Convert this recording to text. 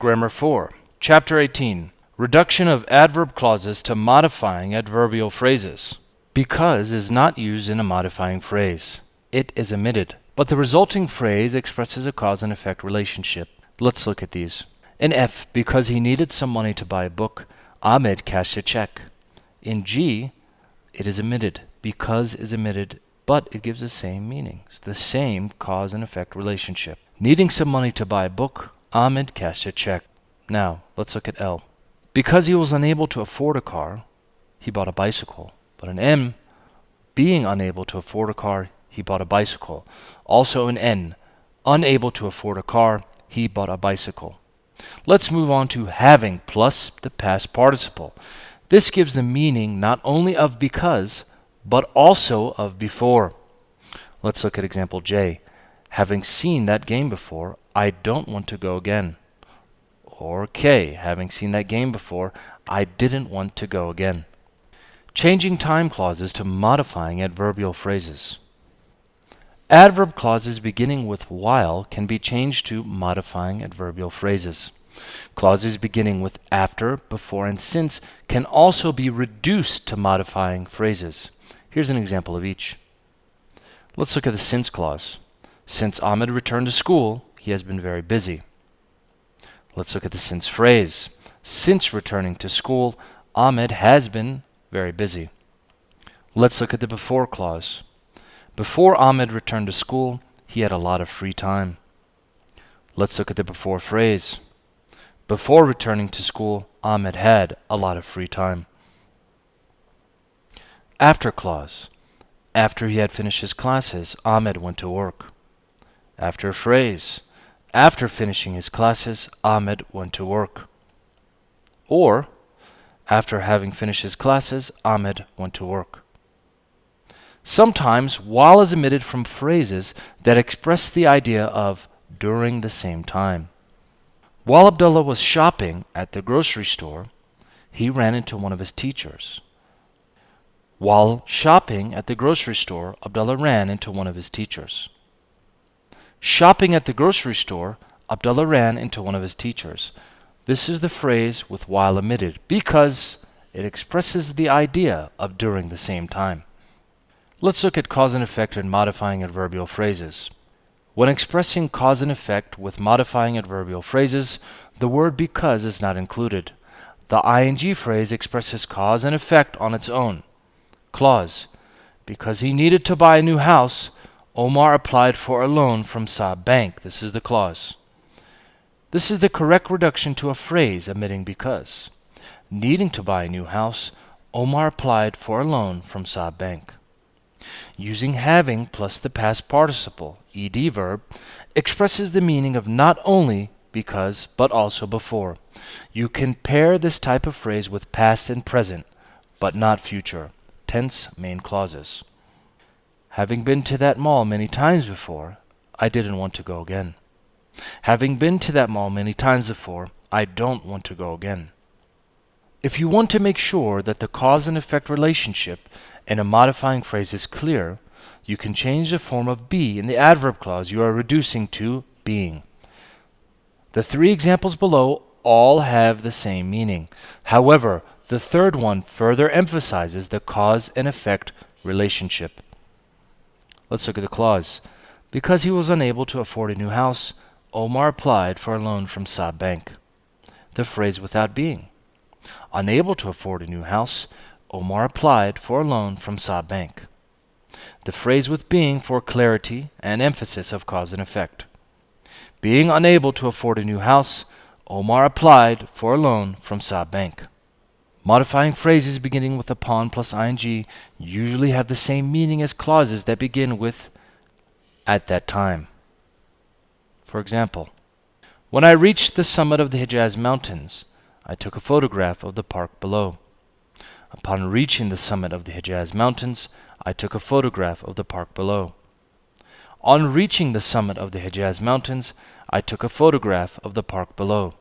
Grammar 4, Chapter 18, Reduction of adverb clauses to modifying adverbial phrases. Because is not used in a modifying phrase. It is omitted. But the resulting phrase expresses a cause and effect relationship. Let's look at these. In F, because he needed some money to buy a book, Ahmed cashed a check. In G, it is omitted. Because is omitted, but it gives the same meanings, the same cause and effect relationship. Needing some money to buy a book, Ahmed cashed a check. Now, let's look at L. Because he was unable to afford a car, he bought a bicycle. But in M, being unable to afford a car, he bought a bicycle. Also in N, unable to afford a car, he bought a bicycle. Let's move on to having plus the past participle. This gives the meaning not only of because, but also of before. Let's look at example J. Having seen that game before, I don't want to go again. Or K. Having seen that game before, I didn't want to go again. Changing time clauses to modifying adverbial phrases. Adverb clauses beginning with while can be changed to modifying adverbial phrases. Clauses beginning with after, before, and since can also be reduced to modifying phrases. Here's an example of each. Let's look at the since clause. Since Ahmed returned to school, he has been very busy. Let's look at the since phrase. Since returning to school, Ahmed has been very busy. Let's look at the before clause. Before Ahmed returned to school, he had a lot of free time. Let's look at the before phrase. Before returning to school, Ahmed had a lot of free time. After clause. After he had finished his classes, Ahmed went to work. After phrase. After finishing his classes, Ahmed went to work. Or, after having finished his classes, Ahmed went to work. Sometimes while is omitted from phrases that express the idea of during the same time. While Abdullah was shopping at the grocery store, he ran into one of his teachers. While shopping at the grocery store, Abdullah ran into one of his teachers. Shopping at the grocery store, Abdullah ran into one of his teachers. This is the phrase with while omitted because it expresses the idea of during the same time. Let's look at cause and effect in modifying adverbial phrases. When expressing cause and effect with modifying adverbial phrases, the word because is not included. The ing phrase expresses cause and effect on its own. Clause. Because he needed to buy a new house, Omar applied for a loan from Saab Bank. This is the clause. This is the correct reduction to a phrase omitting because. Needing to buy a new house, Omar applied for a loan from Saab Bank. Using having plus the past participle, ed verb, expresses the meaning of not only because, but also before. You can pair this type of phrase with past and present, but not future, tense main clauses. Having been to that mall many times before, I didn't want to go again. Having been to that mall many times before, I don't want to go again. If you want to make sure that the cause and effect relationship in a modifying phrase is clear, you can change the form of be in the adverb clause you are reducing to being. The three examples below all have the same meaning. However, the third one further emphasizes the cause and effect relationship. Let's look at the clause. Because he was unable to afford a new house, Omar applied for a loan from Saab Bank. The phrase without being. Unable to afford a new house, Omar applied for a loan from Saab Bank. The phrase with being for clarity and emphasis of cause and effect. Being unable to afford a new house, Omar applied for a loan from Saab Bank. Modifying phrases beginning with upon plus ing usually have the same meaning as clauses that begin with at that time. For example, when I reached the summit of the Hijaz Mountains, I took a photograph of the park below. Upon reaching the summit of the Hijaz Mountains, I took a photograph of the park below. On reaching the summit of the Hijaz Mountains, I took a photograph of the park below.